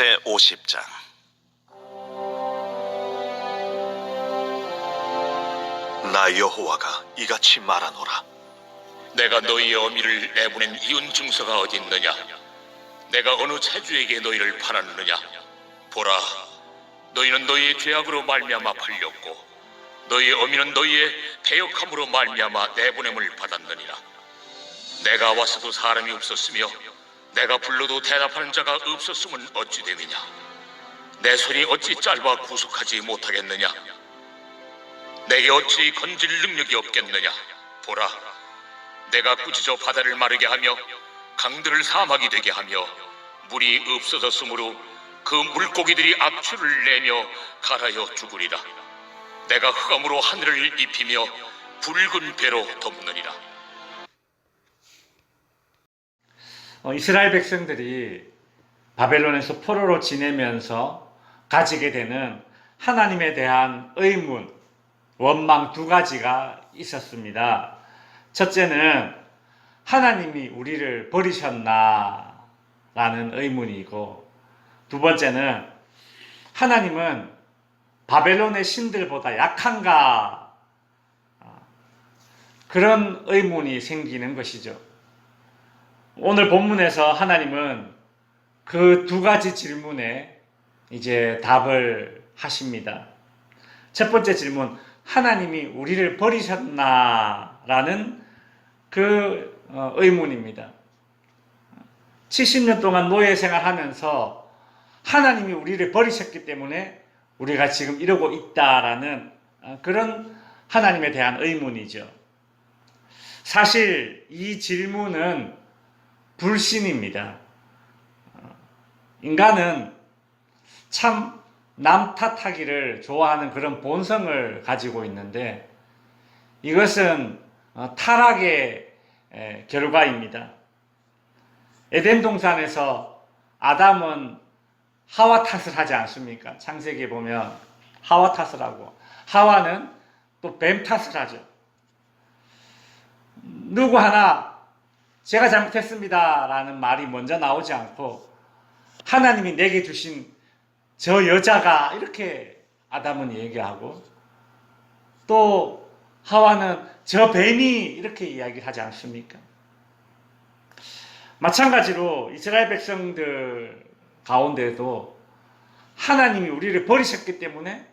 제50장. 나 여호와가 이같이 말하노라. 내가 너희의 어미를 내보낸 이혼 증서가 어디 있느냐? 내가 어느 체주에게 너희를 팔았느냐? 보라, 너희는 너희의 죄악으로 말미암아 팔렸고 너희의 어미는 너희의 패역함으로 말미암아 내보냄을 받았느니라. 내가 와서도 사람이 없었으며 내가 불러도 대답하는 자가 없었음은 어찌 되느냐? 내 손이 어찌 짧아 구속하지 못하겠느냐? 내게 어찌 건질 능력이 없겠느냐? 보라, 내가 꾸짖어 바다를 마르게 하며 강들을 사막이 되게 하며 물이 없어졌으므로 그 물고기들이 악취를 내며 갈아여 죽으리라. 내가 흑암으로 하늘을 입히며 붉은 배로 덮느니라. 이스라엘 백성들이 바벨론에서 포로로 지내면서 가지게 되는 하나님에 대한 의문, 원망 두 가지가 있었습니다. 첫째는 하나님이 우리를 버리셨나 라는 의문이고, 두 번째는 하나님은 바벨론의 신들보다 약한가, 그런 의문이 생기는 것이죠. 오늘 본문에서 하나님은 그 두 가지 질문에 이제 답을 하십니다. 첫 번째 질문, 하나님이 우리를 버리셨나? 라는 그 의문입니다. 70년 동안 노예 생활하면서 하나님이 우리를 버리셨기 때문에 우리가 지금 이러고 있다라는 그런 하나님에 대한 의문이죠. 사실 이 질문은 불신입니다. 인간은 참 남 탓하기를 좋아하는 그런 본성을 가지고 있는데 이것은 타락의 결과입니다. 에덴 동산에서 아담은 하와 탓을 하지 않습니까? 창세기에 보면 하와 탓을 하고, 하와는 또 뱀 탓을 하죠. 누구 하나 제가 잘못했습니다 라는 말이 먼저 나오지 않고 하나님이 내게 주신 저 여자가, 이렇게 아담은 얘기하고, 또 하와는 저 뱀이, 이렇게 이야기를 하지 않습니까? 마찬가지로 이스라엘 백성들 가운데도 하나님이 우리를 버리셨기 때문에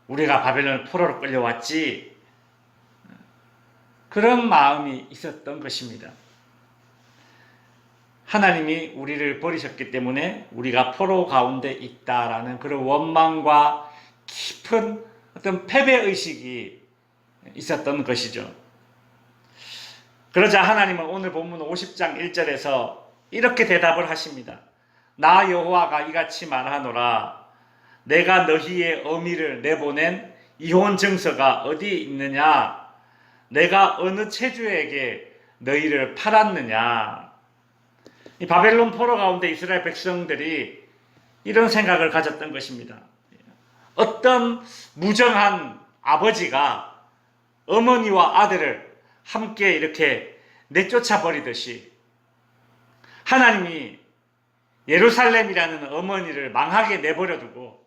우리가 바벨론 포로로 끌려왔지, 그런 마음이 있었던 것입니다. 하나님이 우리를 버리셨기 때문에 우리가 포로 가운데 있다라는 그런 원망과 깊은 어떤 패배의식이 있었던 것이죠. 그러자 하나님은 오늘 본문 50장 1절에서 이렇게 대답을 하십니다. 나 여호와가 이같이 말하노라. 내가 너희의 어미를 내보낸 이혼 증서가 어디 있느냐? 내가 어느 체주에게 너희를 팔았느냐? 이 바벨론 포로 가운데 이스라엘 백성들이 이런 생각을 가졌던 것입니다. 어떤 무정한 아버지가 어머니와 아들을 함께 이렇게 내쫓아 버리듯이 하나님이 예루살렘이라는 어머니를 망하게 내버려두고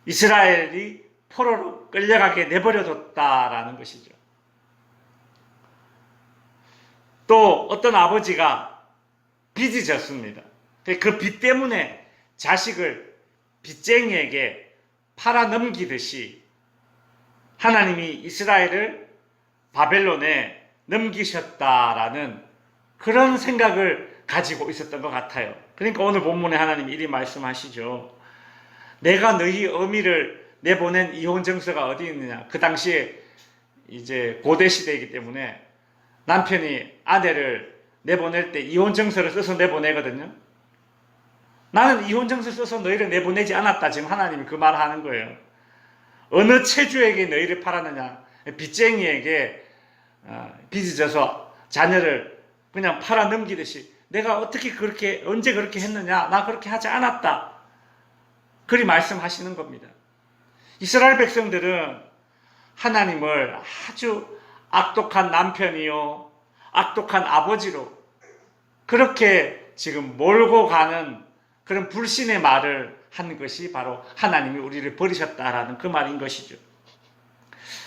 이스라엘이 포로로 끌려가게 내버려뒀다라는 것이죠. 또 어떤 아버지가 빚이 졌습니다. 그 빚 때문에 자식을 빚쟁이에게 팔아 넘기듯이 하나님이 이스라엘을 바벨론에 넘기셨다라는 그런 생각을 가지고 있었던 것 같아요. 그러니까 오늘 본문에 하나님이 이리 말씀하시죠. 내가 너희 어미를 내보낸 이혼 증서가 어디 있느냐? 그 당시에 이제 고대 시대이기 때문에 남편이 아내를 내보낼 때 이혼 증서를 써서 내보내거든요. 나는 이혼 증서 써서 너희를 내보내지 않았다. 지금 하나님이 그 말을 하는 거예요. 어느 체주에게 너희를 팔았느냐? 빚쟁이에게 빚이 져서 자녀를 그냥 팔아 넘기듯이 내가 어떻게 그렇게, 언제 그렇게 했느냐? 나 그렇게 하지 않았다. 그리 말씀하시는 겁니다. 이스라엘 백성들은 하나님을 아주 악독한 남편이요, 악독한 아버지로 그렇게 지금 몰고 가는 그런 불신의 말을 한 것이 바로 하나님이 우리를 버리셨다라는 그 말인 것이죠.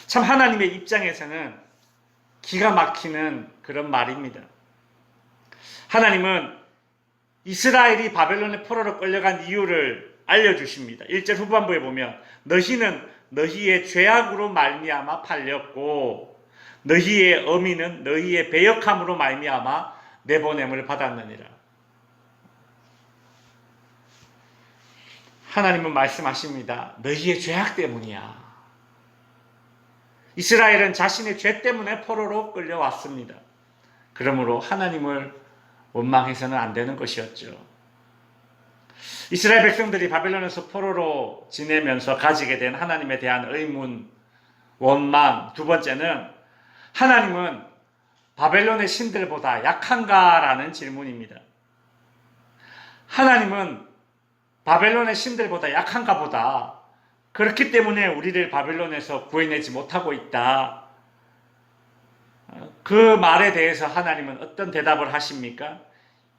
참 하나님의 입장에서는 기가 막히는 그런 말입니다. 하나님은 이스라엘이 바벨론의 포로로 끌려간 이유를 알려주십니다. 1절 후반부에 보면 너희는 너희의 죄악으로 말미암아 팔렸고 너희의 어미는 너희의 배역함으로 말미암아 내보냄을 받았느니라. 하나님은 말씀하십니다. 너희의 죄악 때문이야. 이스라엘은 자신의 죄 때문에 포로로 끌려왔습니다. 그러므로 하나님을 원망해서는 안 되는 것이었죠. 이스라엘 백성들이 바벨론에서 포로로 지내면서 가지게 된 하나님에 대한 의문, 원망. 두 번째는 하나님은 바벨론의 신들보다 약한가라는 질문입니다. 하나님은 바벨론의 신들보다 약한가 보다. 그렇기 때문에 우리를 바벨론에서 구해내지 못하고 있다. 그 말에 대해서 하나님은 어떤 대답을 하십니까?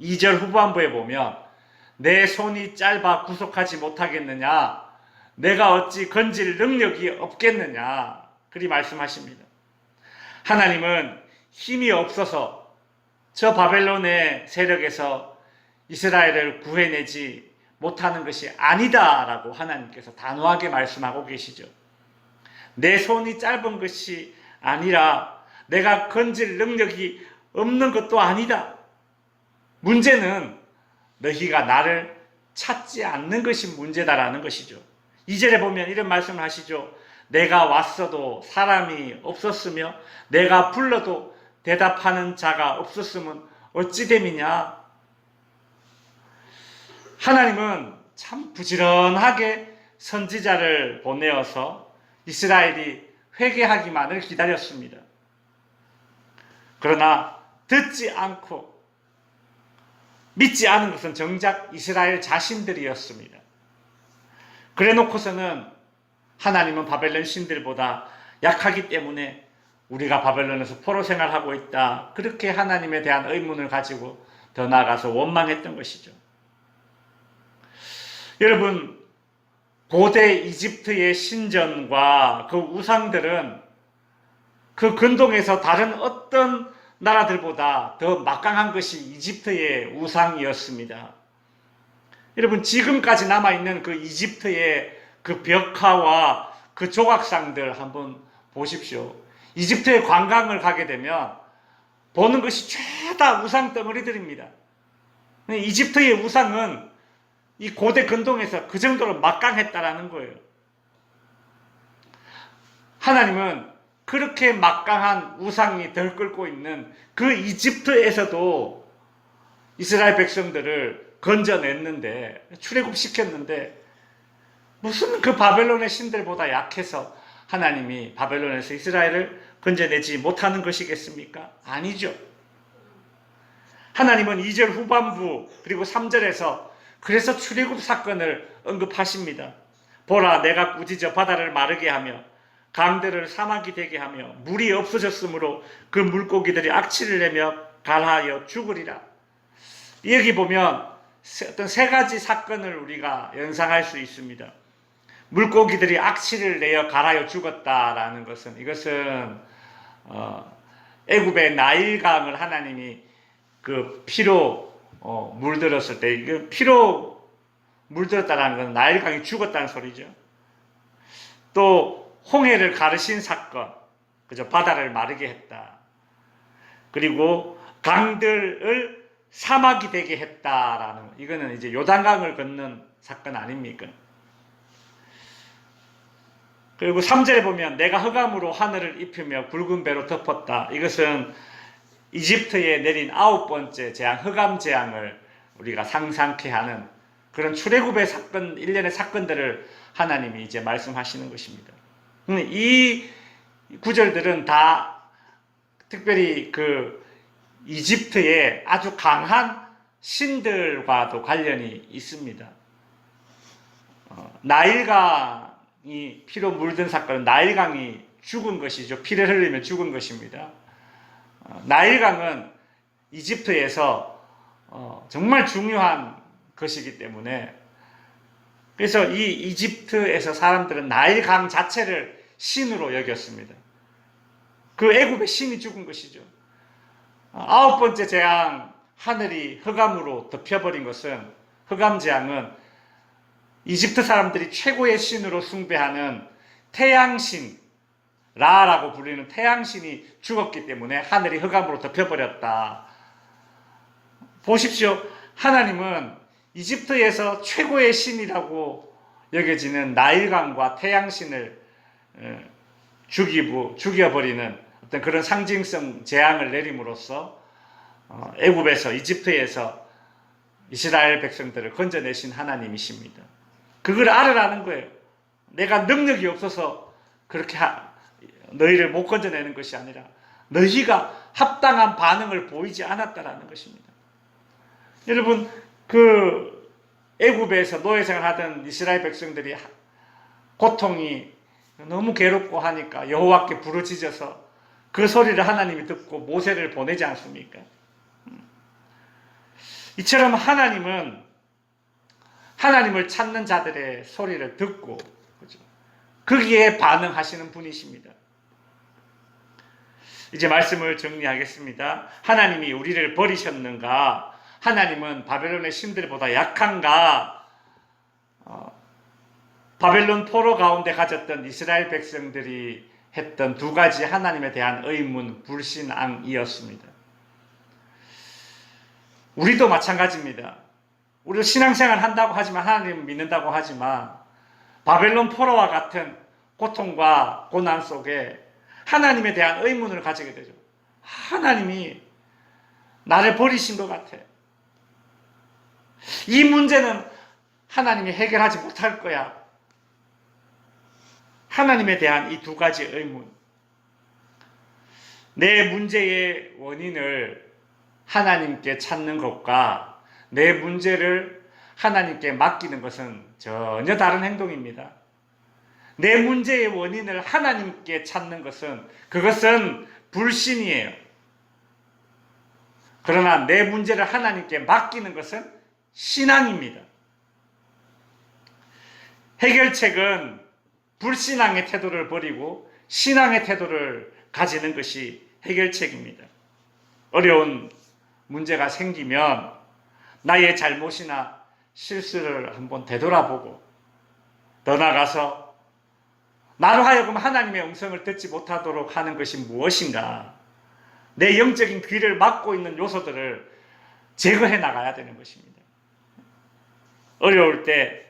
2절 후반부에 보면 내 손이 짧아 구속하지 못하겠느냐? 내가 어찌 건질 능력이 없겠느냐? 그리 말씀하십니다. 하나님은 힘이 없어서 저 바벨론의 세력에서 이스라엘을 구해내지 못하는 것이 아니다라고 하나님께서 단호하게 말씀하고 계시죠. 내 손이 짧은 것이 아니라 내가 건질 능력이 없는 것도 아니다. 문제는 너희가 나를 찾지 않는 것이 문제다라는 것이죠. 2절에 보면 이런 말씀을 하시죠. 내가 왔어도 사람이 없었으며 내가 불러도 대답하는 자가 없었으면 어찌 됨이냐. 하나님은 참 부지런하게 선지자를 보내어서 이스라엘이 회개하기만을 기다렸습니다. 그러나 듣지 않고 믿지 않은 것은 정작 이스라엘 자신들이었습니다. 그래 놓고서는 하나님은 바벨론 신들보다 약하기 때문에 우리가 바벨론에서 포로 생활하고 있다. 그렇게 하나님에 대한 의문을 가지고 더 나아가서 원망했던 것이죠. 여러분, 고대 이집트의 신전과 그 우상들은 그 근동에서 다른 어떤 나라들보다 더 막강한 것이 이집트의 우상이었습니다. 여러분, 지금까지 남아있는 그 이집트의 그 벽화와 그 조각상들 한번 보십시오. 이집트에 관광을 가게 되면 보는 것이 죄다 우상 덩어리들입니다. 이집트의 우상은 이 고대 근동에서 그 정도로 막강했다라는 거예요. 하나님은 그렇게 막강한 우상이 들끓고 있는 그 이집트에서도 이스라엘 백성들을 건져냈는데, 출애굽시켰는데 무슨 그 바벨론의 신들보다 약해서 하나님이 바벨론에서 이스라엘을 건져내지 못하는 것이겠습니까? 아니죠. 하나님은 2절 후반부 그리고 3절에서 그래서 출애굽 사건을 언급하십니다. 보라, 내가 꾸짖어 바다를 마르게 하며 강들을 사막이 되게 하며 물이 없어졌으므로 그 물고기들이 악취를 내며 갈하여 죽으리라. 여기 보면 어떤 세 가지 사건을 우리가 연상할 수 있습니다. 물고기들이 악취를 내어 갈하여 죽었다라는 것은, 이것은 애굽의 나일강을 하나님이 그 피로 물들었을 때, 이거 피로 물들었다는 건 나일강이 죽었다는 소리죠. 또 홍해를 가르신 사건, 그죠? 바다를 마르게 했다. 그리고 강들을 사막이 되게 했다라는, 이거는 이제 요단강을 걷는 사건 아닙니까? 그리고 3절에 보면 내가 흑암으로 하늘을 입히며 굵은 배로 덮었다. 이것은 이집트에 내린 9번째 재앙, 흑암 재앙을 우리가 상상케 하는 그런 출애굽의 사건, 일련의 사건들을 하나님이 이제 말씀하시는 것입니다. 이 구절들은 다 특별히 그 이집트의 아주 강한 신들과도 관련이 있습니다. 나일강이 피로 물든 사건은 나일강이 죽은 것이죠. 피를 흘리며 죽은 것입니다. 나일강은 이집트에서 정말 중요한 것이기 때문에, 그래서 이 이집트에서 사람들은 나일강 자체를 신으로 여겼습니다. 그 애굽의 신이 죽은 것이죠. 9번째 재앙, 하늘이 흑암으로 덮여버린 것은, 흑암재앙은 이집트 사람들이 최고의 신으로 숭배하는 태양신, 라라고 불리는 태양신이 죽었기 때문에 하늘이 흑암으로 덮여버렸다. 보십시오. 하나님은 이집트에서 최고의 신이라고 여겨지는 나일강과 태양신을 죽여버리는 어떤 그런 상징성 재앙을 내림으로써 애굽에서, 이집트에서 이스라엘 백성들을 건져내신 하나님이십니다. 그걸 알으라는 거예요. 내가 능력이 없어서 그렇게 너희를 못 건져내는 것이 아니라 너희가 합당한 반응을 보이지 않았다라는 것입니다. 여러분, 그 애굽에서 노예생활 하던 이스라엘 백성들이 고통이 너무 괴롭고 하니까 여호와께 부르짖어서 그 소리를 하나님이 듣고 모세를 보내지 않습니까? 이처럼 하나님은 하나님을 찾는 자들의 소리를 듣고, 그죠? 거기에 반응하시는 분이십니다. 이제 말씀을 정리하겠습니다. 하나님이 우리를 버리셨는가? 하나님은 바벨론의 신들보다 약한가? 바벨론 포로 가운데 가졌던 이스라엘 백성들이 했던 두 가지 하나님에 대한 의문, 불신앙이었습니다. 우리도 마찬가지입니다. 우리도 신앙생활 한다고 하지만, 하나님을 믿는다고 하지만, 바벨론 포로와 같은 고통과 고난 속에 하나님에 대한 의문을 가지게 되죠. 하나님이 나를 버리신 것 같아. 이 문제는 하나님이 해결하지 못할 거야. 하나님에 대한 이 두 가지 의문. 내 문제의 원인을 하나님께 찾는 것과 내 문제를 하나님께 맡기는 것은 전혀 다른 행동입니다. 내 문제의 원인을 하나님께 찾는 것은, 그것은 불신이에요. 그러나 내 문제를 하나님께 맡기는 것은 신앙입니다. 해결책은 불신앙의 태도를 버리고 신앙의 태도를 가지는 것이 해결책입니다. 어려운 문제가 생기면 나의 잘못이나 실수를 한번 되돌아보고, 더 나아가서 나로 하여금 하나님의 음성을 듣지 못하도록 하는 것이 무엇인가, 내 영적인 귀를 막고 있는 요소들을 제거해 나가야 되는 것입니다. 어려울 때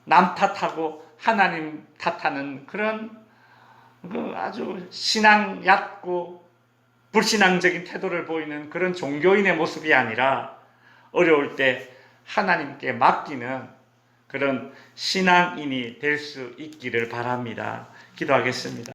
남 탓하고 하나님 탓하는 그런 아주 신앙 얕고 불신앙적인 태도를 보이는 그런 종교인의 모습이 아니라, 어려울 때 하나님께 맡기는 그런 신앙인이 될 수 있기를 바랍니다. 기도하겠습니다.